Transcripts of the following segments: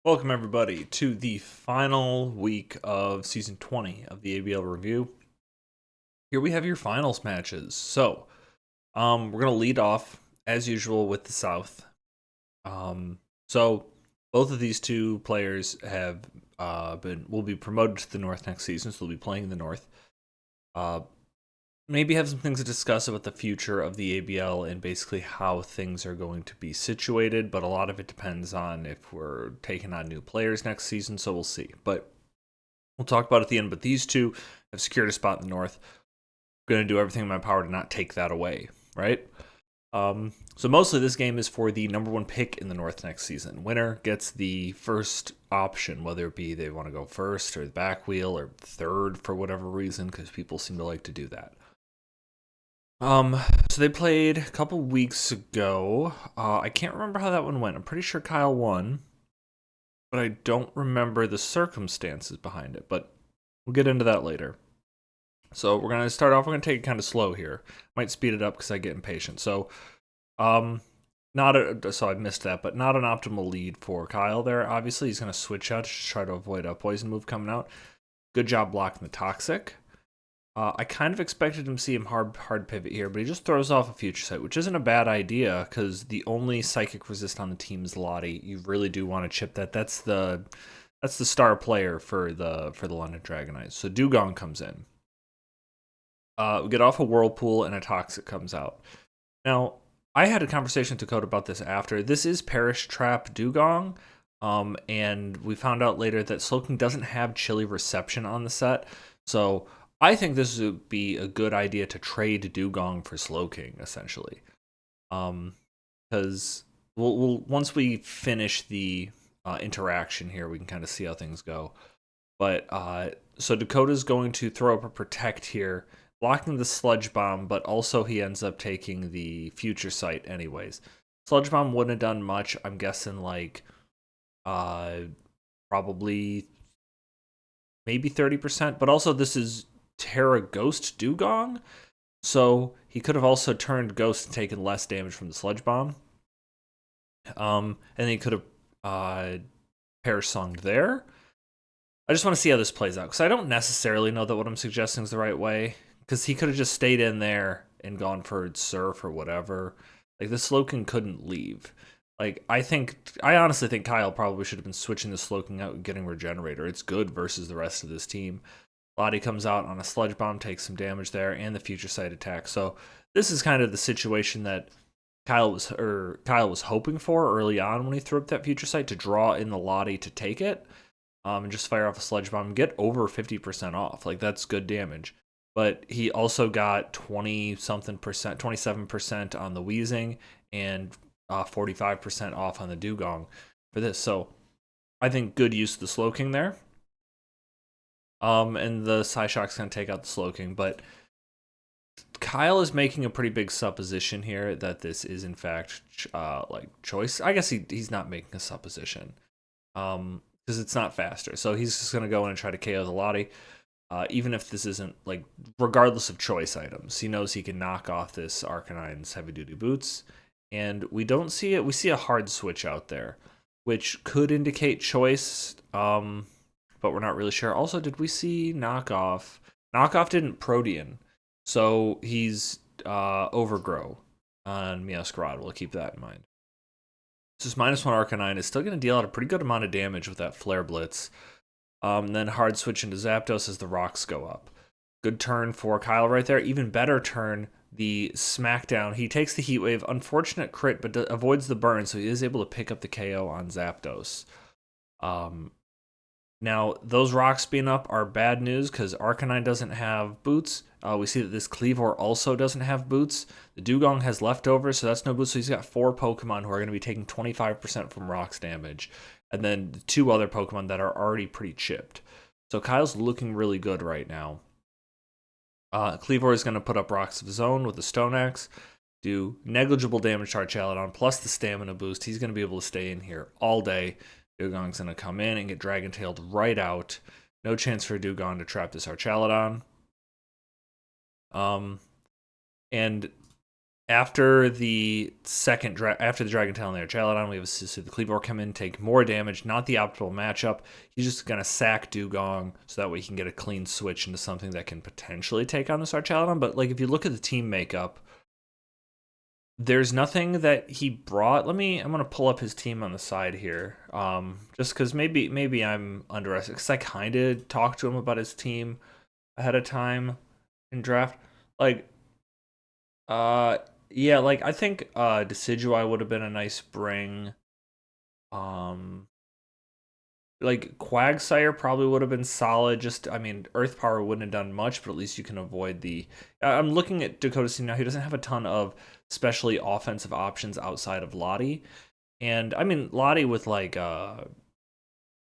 Welcome, everybody, to the final week of Season 20 of the ABL review. Here we have your finals matches. So, we're going to lead off, as usual, with the South. So, both of these two players have will be promoted to the North next season, so they'll be playing in the North. Maybe have some things to discuss about the future of the ABL and basically how things are going to be situated, but a lot of it depends on if we're taking on new players next season, so we'll see. But we'll talk about it at the end, but these two have secured a spot in the North. I'm going to do everything in my power to not take that away, right? So mostly this game is for the number one pick in the North next season. Winner gets the first option, whether it be they want to go first or the back wheel or third for whatever reason, because people seem to like to do that. So they played a couple weeks ago. I can't remember how that one went. I'm pretty sure Kyle won, but I don't remember the circumstances behind it, but we'll get into that later. So we're going to start off, we're going to take it kind of slow here. Might speed it up because I get impatient. So, so I missed that, but not an optimal lead for Kyle there. Obviously, he's going to switch out to try to avoid a poison move coming out. Good job blocking the toxic. I kind of expected him to see him hard pivot here, but he just throws off a future sight, which isn't a bad idea because the only psychic resist on the team is Lottie. You really do want to chip that. That's the star player for the London Dragon Knights. So Dugong comes in. We get off a whirlpool and a toxic comes out. Now, I had a conversation with Dakota about this after. This is Perish Trap Dugong, and we found out later that Slowking doesn't have chilly reception on the set, so I think this would be a good idea to trade Dugong for Slowking, essentially. Because we'll once we finish the interaction here, we can kind of see how things go. But so Dakota's going to throw up a Protect here, blocking the Sludge Bomb, but also he ends up taking the Future Sight anyways. Sludge Bomb wouldn't have done much. I'm guessing like probably maybe 30%, but also this is Terra Ghost Dugong, so he could have also turned Ghost and taken less damage from the Sludge Bomb. And he could have Perish Songed there. I just want to see how this plays out, because I don't necessarily know that what I'm suggesting is the right way, because he could have just stayed in there and gone for Surf or whatever. Like, the Slowking couldn't leave. Like, I honestly think Kyle probably should have been switching the Slowking out and getting Regenerator. It's good versus the rest of this team. Lottie comes out on a Sludge Bomb, takes some damage there, and the Future Sight attack. So this is kind of the situation that Kyle was hoping for early on when he threw up that Future Sight, to draw in the Lottie to take it, and just fire off a Sludge Bomb and get over 50% off. Like, that's good damage. But he also got 27% on the Wheezing, and 45% off on the Dugong for this. So I think good use of the Slowking there. And the Psyshock's going to take out the Slowking, but Kyle is making a pretty big supposition here that this is in fact like choice. I guess he's not making a supposition, because it's not faster. So he's just going to go in and try to KO the Lottie, even if this isn't, like, regardless of choice items. He knows he can knock off this Arcanine's heavy duty boots, and we don't see it. We see a hard switch out there, which could indicate choice. But we're not really sure. Also, did we see Knockoff? Knockoff didn't Protean, so he's Overgrow on Meowscarada. We'll keep that in mind. This -1 Arcanine is still going to deal out a pretty good amount of damage with that Flare Blitz. Then hard switch into Zapdos as the rocks go up. Good turn for Kyle right there. Even better turn, the Smackdown. He takes the Heat Wave. Unfortunate crit, but avoids the burn, so he is able to pick up the KO on Zapdos. Now, those rocks being up are bad news because Arcanine doesn't have boots. We see that this Cleavor also doesn't have boots. The Dugong has leftovers, so that's no boots. So he's got 4 Pokemon who are going to be taking 25% from rocks damage. And then the 2 other Pokemon that are already pretty chipped. So Kyle's looking really good right now. Cleavor is going to put up rocks of his own with the Stone Axe. Do negligible damage to our Chaladon, plus the stamina boost. He's going to be able to stay in here all day. Dugong's going to come in and get Dragon-tailed right out. No chance for Dugong to trap this Archaladon. And After the after the Dragon Tail and the Archaludon, we have see the Cleavor come in, take more damage, not the optimal matchup. He's just going to sack Dugong so that way he can get a clean switch into something that can potentially take on this Archaludon. But like if you look at the team makeup, there's nothing that he brought. I'm going to pull up his team on the side here. Just because maybe I'm underestimating, because I kind of talked to him about his team ahead of time in draft. Like, yeah, like I think Decidueye would have been a nice bring. Like Quagsire probably would have been solid. Just I mean, Earth Power wouldn't have done much, but at least you can avoid the. I'm looking at Dakota C now. He doesn't have a ton of especially offensive options outside of Lottie, and I mean Lottie with like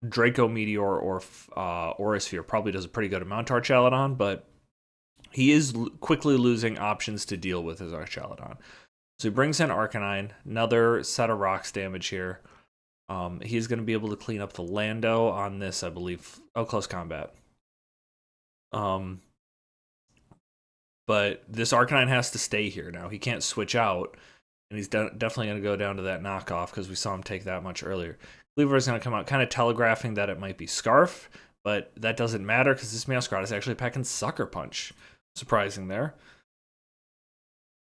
Draco Meteor or Aurisphere probably does a pretty good amount to Archaludon, but he is quickly losing options to deal with his Archaludon. So he brings in Arcanine, another set of rocks damage here. He's going to be able to clean up the Lando on this, I believe. Oh, close combat. But this Arcanine has to stay here now. He can't switch out, and he's definitely going to go down to that knockoff because we saw him take that much earlier. Cleaver is going to come out kind of telegraphing that it might be Scarf, but that doesn't matter because this Meowscarada is actually packing Sucker Punch. Surprising there.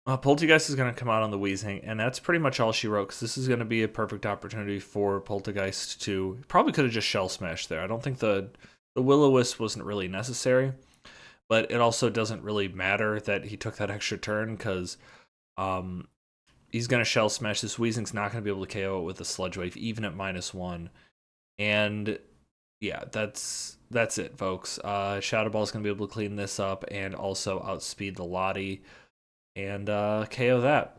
Poltergeist is going to come out on the Weezing, and that's pretty much all she wrote, because this is going to be a perfect opportunity for Poltergeist to... Probably could have just Shell Smash there. I don't think the Will-O-Wisp wasn't really necessary, but it also doesn't really matter that he took that extra turn, because he's going to Shell Smash. This Weezing's not going to be able to KO it with a Sludge Wave, even at -1. And yeah, that's it, folks. Shadow Ball is going to be able to clean this up and also outspeed the Lottie and KO that.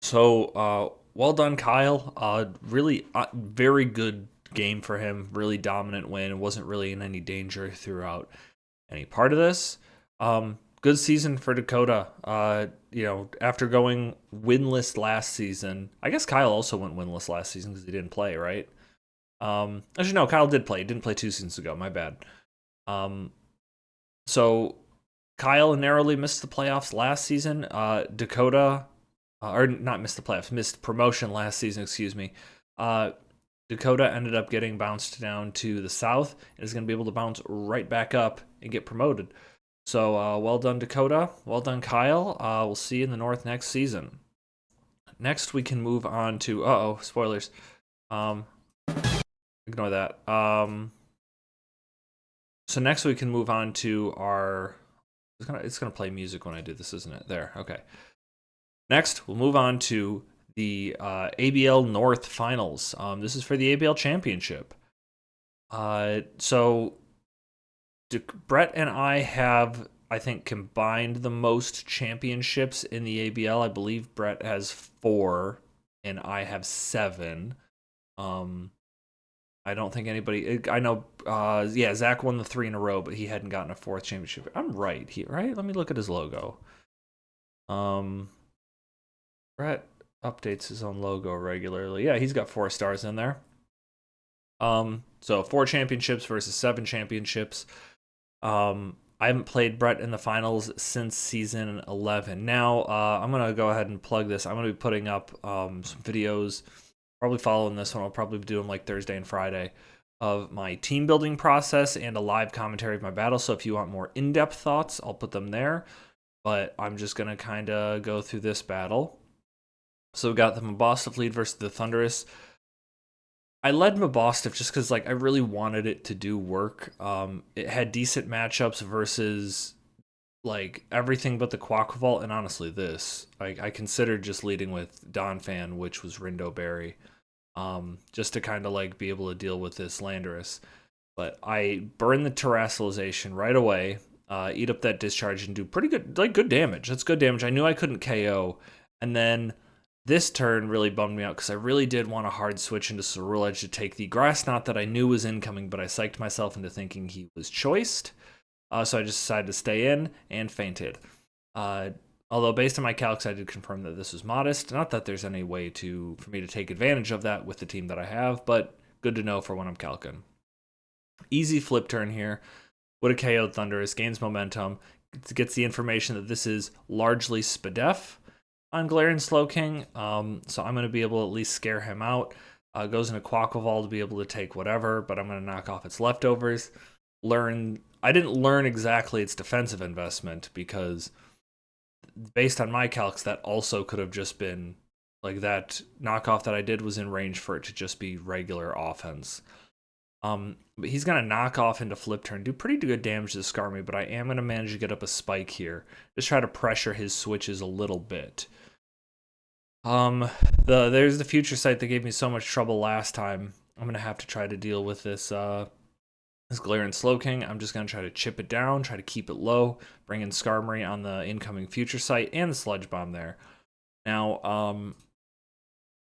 So well done, Kyle. Really very good game for him. Really dominant win. Wasn't really in any danger throughout any part of this. Good season for Dakota. After going winless last season, I guess Kyle also went winless last season because he didn't play, right? Actually, no, Kyle did play. He didn't play 2 seasons ago. My bad. So Kyle narrowly missed the playoffs last season. Dakota, or not missed the playoffs, missed promotion last season, excuse me. Dakota ended up getting bounced down to the South and is going to be able to bounce right back up and get promoted. So well done, Dakota. Well done, Kyle. We'll see you in the North next season. Next, we can move on to... spoilers. Ignore that. So next we can move on to our... It's gonna play music when I do this, isn't it? There, okay. Next, we'll move on to the ABL North Finals. This is for the ABL Championship. So Brett and I have, I think, combined the most championships in the ABL. I believe Brett has 4, and I have 7. I don't think anybody... I know, Zach won the 3 in a row, but he hadn't gotten a 4th championship. I'm right, right? Let me look at his logo. Brett updates his own logo regularly. Yeah, he's got 4 stars in there. So 4 championships versus 7 championships. I haven't played Brett in the finals since season 11. Now, I'm going to go ahead and plug this. I'm going to be putting up some videos... Probably following this one. I'll probably do them like Thursday and Friday of my team building process and a live commentary of my battle. So if you want more in-depth thoughts, I'll put them there. But I'm just going to kind of go through this battle. So we got the Mabosstiff lead versus the Thundurus. I led Mabosstiff just because I really wanted it to do work. It had decent matchups versus everything but the Quaquaval, and honestly this. I considered just leading with Donphan, which was Rindo Berry, just to kind of be able to deal with this Landorus. But I burned the Terrassalization right away, eat up that discharge, and do pretty good, good damage. That's good damage. I knew I couldn't KO, and then this turn really bummed me out because I really did want a hard switch into Ceruledge to take the Grass Knot that I knew was incoming, but I psyched myself into thinking he was choiced. So I just decided to stay in and fainted. Although based on my calcs, I did confirm that this was modest. Not that there's any way for me to take advantage of that with the team that I have, but good to know for when I'm calcing. Easy flip turn here. Would have KO'd Thundurus, gains momentum, gets the information that this is largely Spadef. on Galarian Slowking, so I'm going to be able to at least scare him out. Goes into Quaquaval to be able to take whatever, but I'm going to knock off its leftovers. I didn't learn exactly its defensive investment because based on my calcs, that also could have just been like that knockoff that I did was in range for it to just be regular offense. But he's gonna knock off into flip turn, do pretty good damage to Skarmory, but I am gonna manage to get up a spike here. Just try to pressure his switches a little bit. There's the future sight that gave me so much trouble last time. I'm gonna have to try to deal with this this Galarian Slowking. I'm just gonna try to chip it down, try to keep it low, bring in Skarmory on the incoming future sight and the Sludge Bomb there. Now,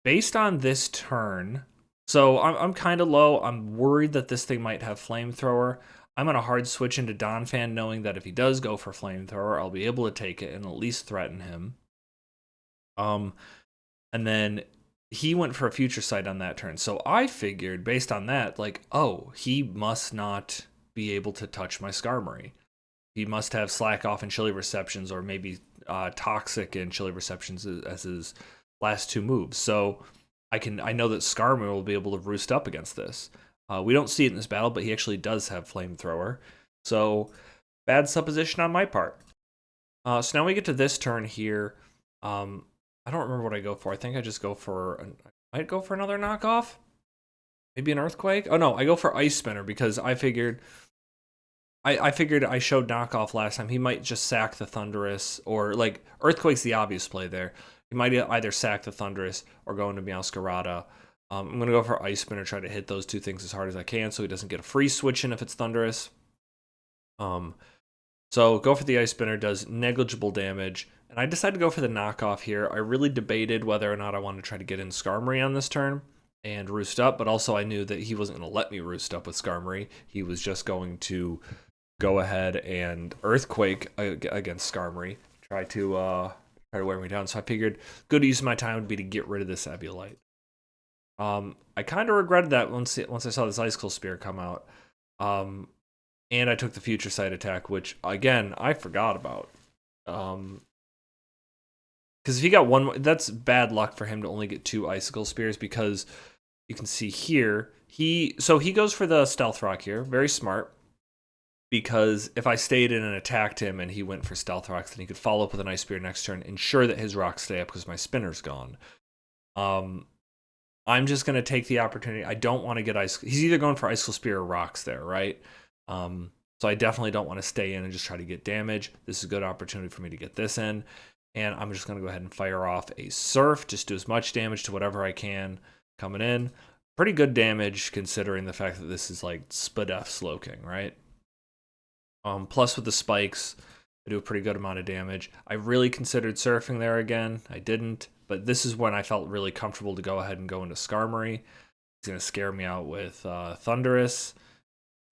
based on this turn, so I'm kind of low. I'm worried that this thing might have Flamethrower. I'm going to hard switch into Donphan, knowing that if he does go for Flamethrower, I'll be able to take it and at least threaten him. And then he went for a future sight on that turn. So I figured, based on that, like, oh, he must not be able to touch my Skarmory. He must have Slack Off and Chilly Receptions, or maybe Toxic and Chilly Receptions as his last two moves. So I know that Skarmory will be able to roost up against this. We don't see it in this battle, but he actually does have Flamethrower. So bad supposition on my part. So now we get to this turn here. I don't remember what I go for. I think I just go for I might go for another knockoff. Maybe an Earthquake. Oh no, I go for Ice Spinner because I figured I showed knockoff last time. He might just sack the Thundurus, or like Earthquake's the obvious play there. He might either sack the Thundurus or go into Meowscarada. I'm going to go for Ice Spinner, try to hit those two things as hard as I can so he doesn't get a free switch in if it's Thundurus. So go for the Ice Spinner, does negligible damage. And I decided to go for the knockoff here. I really debated whether or not I wanted to try to get in Skarmory on this turn and roost up, but also I knew that he wasn't going to let me roost up with Skarmory. He was just going to go ahead and Earthquake against Skarmory, try to wear me down. So I figured good use of my time would be to get rid of this Eviolite. I kind of regretted that once I saw this Icicle Spear come out. And I took the Future Sight attack, which, again, I forgot about. Because if he got one, that's bad luck for him to only get 2 Icicle Spears, because you can see here, he goes for the Stealth Rock here, very smart, because if I stayed in and attacked him and he went for Stealth Rocks, then he could follow up with an Ice Spear next turn, ensure that his rocks stay up because my spinner's gone. I'm just going to take the opportunity. I don't want to get Ice. He's either going for Icicle Spear or rocks there, right? So I definitely don't want to stay in and just try to get damage. This is a good opportunity for me to get this in. And I'm just going to go ahead and fire off a Surf, just do as much damage to whatever I can coming in. Pretty good damage considering the fact that this is like Spadef Slowking, right? Plus with the spikes, I do a pretty good amount of damage. I really considered surfing there again. I didn't, but this is when I felt really comfortable to go ahead and go into Skarmory. He's going to scare me out with Thundurus.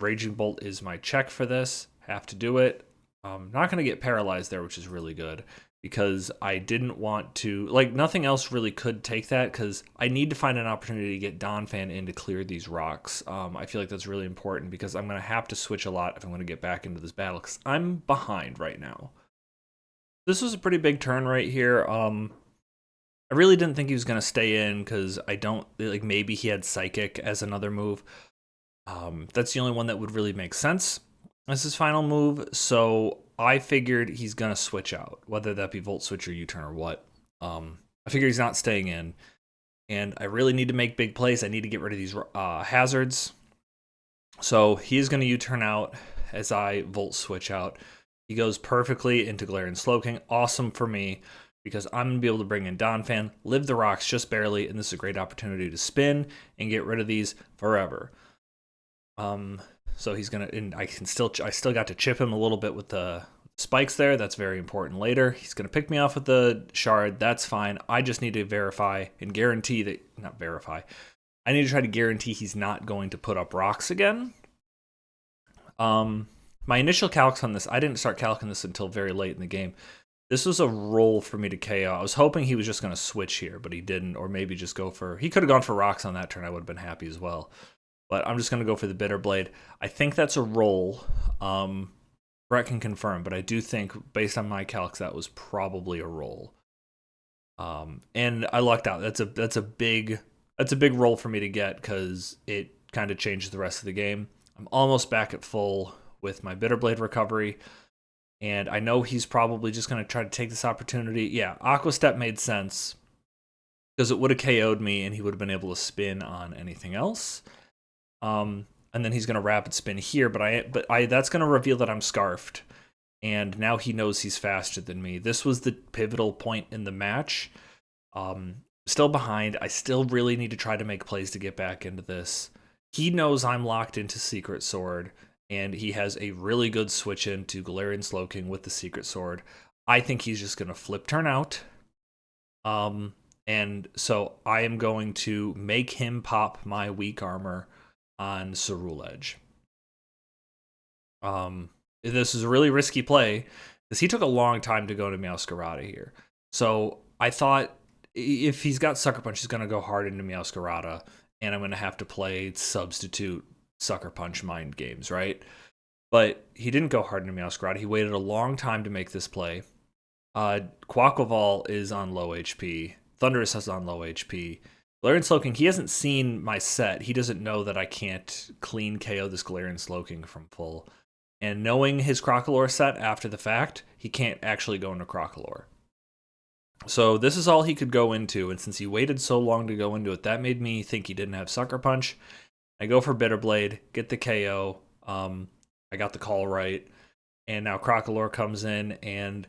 Raging Bolt is my check for this. Have to do it. Not going to get paralyzed there, which is really good, because I didn't want to, like, nothing else really could take that, because I need to find an opportunity to get Donphan in to clear these rocks. I feel like that's really important, because I'm going to have to switch a lot if I'm going to get back into this battle, because I'm behind right now. This was a pretty big turn right here. I really didn't think he was going to stay in, because I don't, like, maybe he had Psychic as another move. That's the only one that would really make sense as his final move, so I figured he's going to switch out, whether that be Volt Switch or U-turn or what. I figure he's not staying in, and I really need to make big plays. I need to get rid of these hazards. So he's going to U-turn out as I Volt Switch out. He goes perfectly into Galarian Slowking. Awesome for me, because I'm going to be able to bring in Donphan, live the rocks just barely, and this is a great opportunity to spin and get rid of these forever. So he's gonna, and I still got to chip him a little bit with the spikes there. That's very important later. He's gonna pick me off with the shard. That's fine. I just need to verify and guarantee that, not verify, I need to try to guarantee he's not going to put up rocks again. My initial calcs on this, I didn't start calculating this until very late in the game. This was a roll for me to KO. I was hoping he was just going to switch here, but he didn't, or maybe just go for, he could have gone for rocks on that turn. I would have been happy as well. But I'm just going to go for the Bitter Blade. I think that's a roll. Brett can confirm, but I do think, based on my calcs, that was probably a roll. And I lucked out. That's a big roll for me to get because it kind of changed the rest of the game. I'm almost back at full with my Bitterblade recovery, and I know he's probably just going to try to take this opportunity. Yeah, Aqua Step made sense because it would have KO'd me, and he would have been able to spin on anything else. And then he's going to rapid spin here, but that's going to reveal that I'm scarfed, and now he knows he's faster than me. This was the pivotal point in the match. Still behind. I still really need to try to make plays to get back into this. He knows I'm locked into Secret Sword, and he has a really good switch into Galarian Slowking with the Secret Sword. I think he's just going to flip turn out. And so I am going to make him pop my weak armor on Ceruledge. This is a really risky play because he took a long time to go to Meowscarada here. So I thought if he's got Sucker Punch, he's going to go hard into Meowscarada, and I'm going to have to play substitute Sucker Punch mind games, right? But he didn't go hard into Meowscarada. He waited a long time to make this play. Quaquaval is on low HP. Thundurus is on low HP. Galarian Slowking, he hasn't seen my set. He doesn't know that I can't clean KO this Galarian Slowking from full. And knowing his Crocolore set after the fact, he can't actually go into Crocolore. So this is all he could go into, and since he waited so long to go into it, that made me think he didn't have Sucker Punch. I go for Bitterblade, get the KO. I got the call right, and now Crocolore comes in, and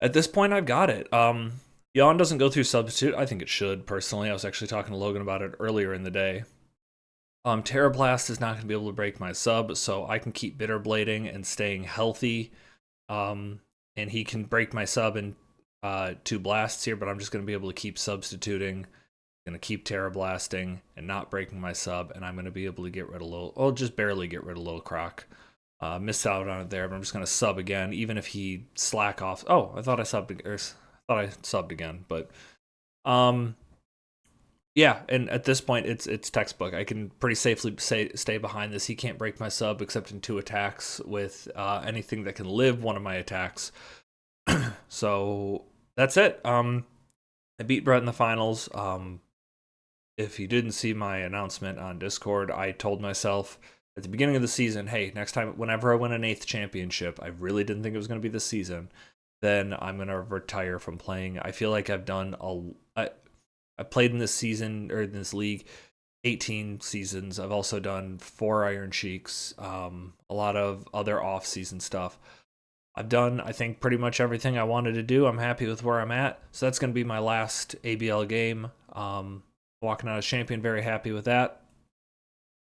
at this point, I've got it. Yawn doesn't go through Substitute. I think it should, personally. I was actually talking to Logan about it earlier in the day. Terra Blast is not going to be able to break my sub, so I can keep Bitterblading and staying healthy. And he can break my sub in 2 blasts here, but I'm just going to be able to keep substituting. I'm going to keep Terra Blasting and not breaking my sub, and I'm going to be able to get rid of just barely get rid of Lil Croc. Missed out on it there, but I'm just going to sub again, even if he slack off. Oh, I thought I subbed again, but yeah, and at this point, it's textbook. I can pretty safely stay behind this. He can't break my sub except in 2 attacks with anything that can live one of my attacks. So that's it. I beat Brett in the finals. If you didn't see my announcement on Discord, I told myself at the beginning of the season, hey, next time, whenever I win an 8th championship, I really didn't think it was going to be this season, then I'm going to retire from playing. I feel like I've done I played in this season, or in this league, 18 seasons. I've also done 4 Iron Sheiks, a lot of other off-season stuff. I've done, I think, pretty much everything I wanted to do. I'm happy with where I'm at. So that's going to be my last ABL game. Walking out as champion, very happy with that.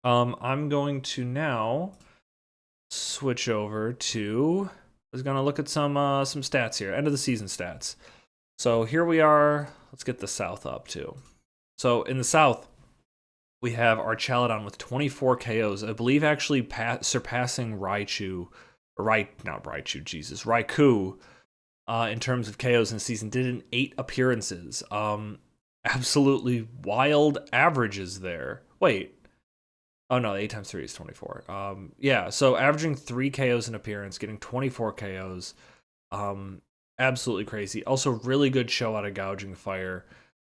I'm going to now switch over to, I was going to look at some stats here, end of the season stats. So here we are. Let's get the South up too. So in the South, we have our Chaladon with 24 KOs. I believe actually surpassing Raichu, Raikou, in terms of KOs in the season. Did in 8 appearances. Absolutely wild averages there. Wait. Oh no, 8 times 3 is 24. Yeah, so averaging 3 KOs in appearance, getting 24 KOs. Absolutely crazy. Also, really good show out of Gouging Fire.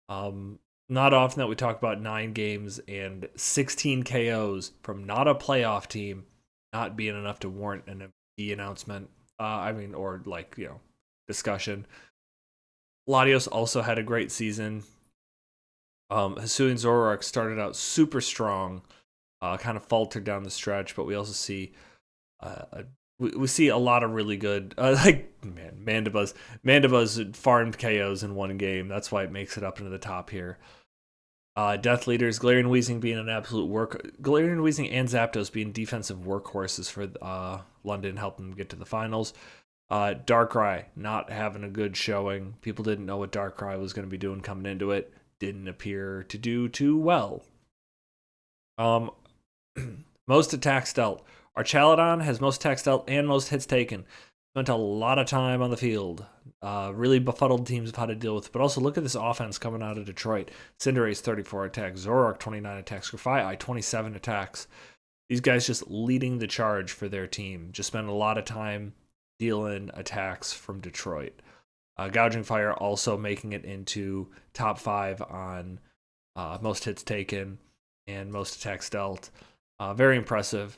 Not often that we talk about 9 games and 16 KOs from not a playoff team not being enough to warrant an MVP announcement. Or discussion. Latios also had a great season. Hisuian Zoroark started out super strong, kind of faltered down the stretch, but we also see we see a lot of really good Mandibuzz farmed KOs in 1 game. That's why it makes it up into the top here. Death Leaders, Galarian Weezing being an absolute Galarian Weezing and Zapdos being defensive workhorses for London, helping them get to the finals. Darkrai not having a good showing. People didn't know what Darkrai was going to be doing coming into it. Didn't appear to do too well. Most attacks dealt. Our Chaladon has most attacks dealt and most hits taken. Spent a lot of time on the field. Really befuddled teams of how to deal with it. But also look at this offense coming out of Detroit. Cinderace 34 attacks. Zoroark 29 attacks. Grafaiai 27 attacks. These guys just leading the charge for their team. Just spent a lot of time dealing attacks from Detroit. Gouging Fire also making it into top 5 on most hits taken and most attacks dealt. Very impressive.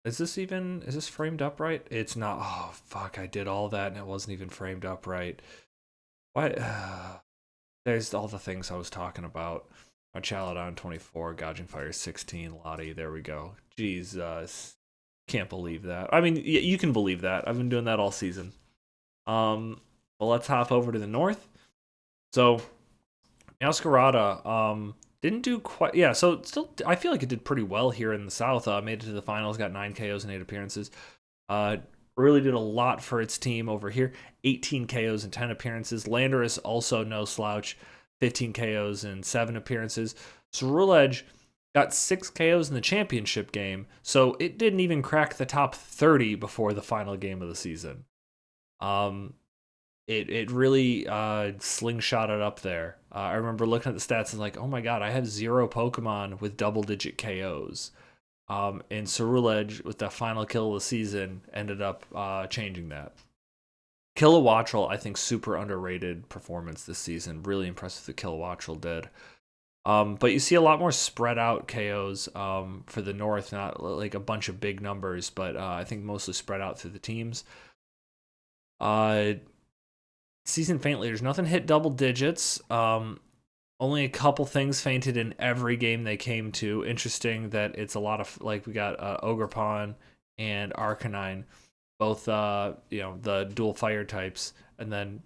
Is this framed up right? It's not. Oh, fuck, I did all that and it wasn't even framed up right. What? There's all the things I was talking about. Chalodon 24, Gouging Fire 16, Lottie, there we go. Jesus. Can't believe that. I mean, you can believe that. I've been doing that all season. Well, let's hop over to the north. So, Masquerada, didn't do quite. Yeah, so still, I feel like it did pretty well here in the south. Made it to the finals, got 9 KOs and 8 appearances. Really did a lot for its team over here. 18 KOs and 10 appearances. Landorus also no slouch, 15 KOs and 7 appearances. Ceruledge got 6 KOs in the championship game, so it didn't even crack the top 30 before the final game of the season. It really slingshotted up there. I remember looking at the stats and like, oh my god, I have 0 Pokemon with double-digit KOs. And Ceruledge, with the final kill of the season, ended up changing that. Kilowattrel, I think, super underrated performance this season. Really impressive that Kilowattrel did. But you see a lot more spread out KOs for the North, not like a bunch of big numbers, but I think mostly spread out through the teams. Season faint leaders, nothing hit double digits. Only a couple things fainted in every game they came to. Interesting that it's a lot of, like, we got Ogerpon and Arcanine, both the dual fire types, and then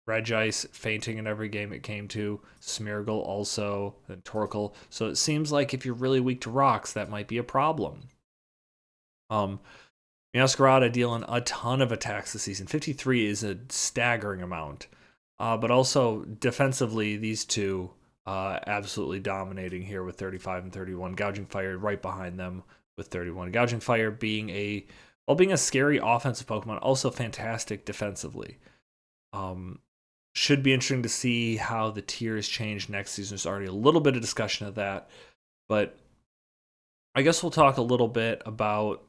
Regice fainting in every game it came to, Smeargle also, and Torkoal. So it seems like if you're really weak to rocks, that might be a problem. Masquerada dealing a ton of attacks this season. 53 is a staggering amount. But also defensively, these two absolutely dominating here with 35 and 31. Gouging Fire right behind them with 31. Gouging Fire being a scary offensive Pokemon, also fantastic defensively. Should be interesting to see how the tiers change next season. There's already a little bit of discussion of that, but I guess we'll talk a little bit about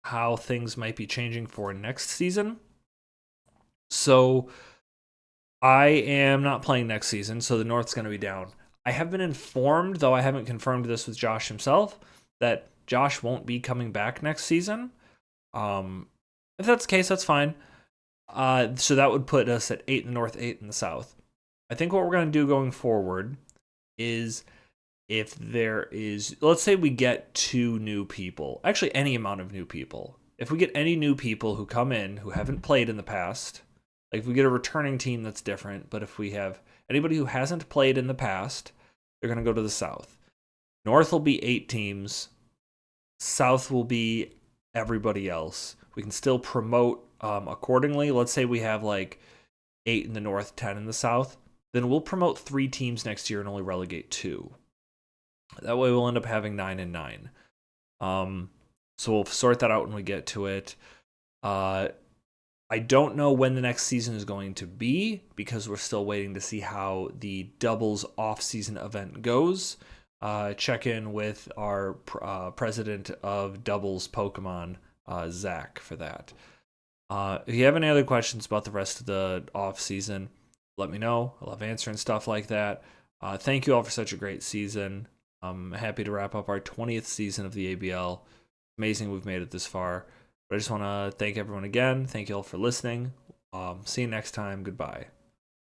how things might be changing for next season. So I am not playing next season, so the North's going to be down. I have been informed, though I haven't confirmed this with Josh himself, that Josh won't be coming back next season. If that's the case, that's fine. So that would put us at 8 in the North, 8 in the South. I think what we're going to do going forward is, if there is, let's say we get 2 new people, actually any amount of new people. If we get any new people who come in who haven't played in the past, like if we get a returning team, that's different. But if we have anybody who hasn't played in the past, they're going to go to the South. North will be 8 teams. South will be everybody else. We can still promote accordingly. Let's say we have like 8 in the North, 10 in the South. Then we'll promote 3 teams next year and only relegate 2. That way we'll end up having 9 and 9. So we'll sort that out when we get to it. I don't know when the next season is going to be because we're still waiting to see how the doubles off-season event goes. Check in with our president of doubles Pokemon, Zach, for that. If you have any other questions about the rest of the off-season, let me know. I love answering stuff like that. Thank you all for such a great season. I'm happy to wrap up our 20th season of the ABL. Amazing we've made it this far. But I just want to thank everyone again. Thank you all for listening. See you next time. Goodbye.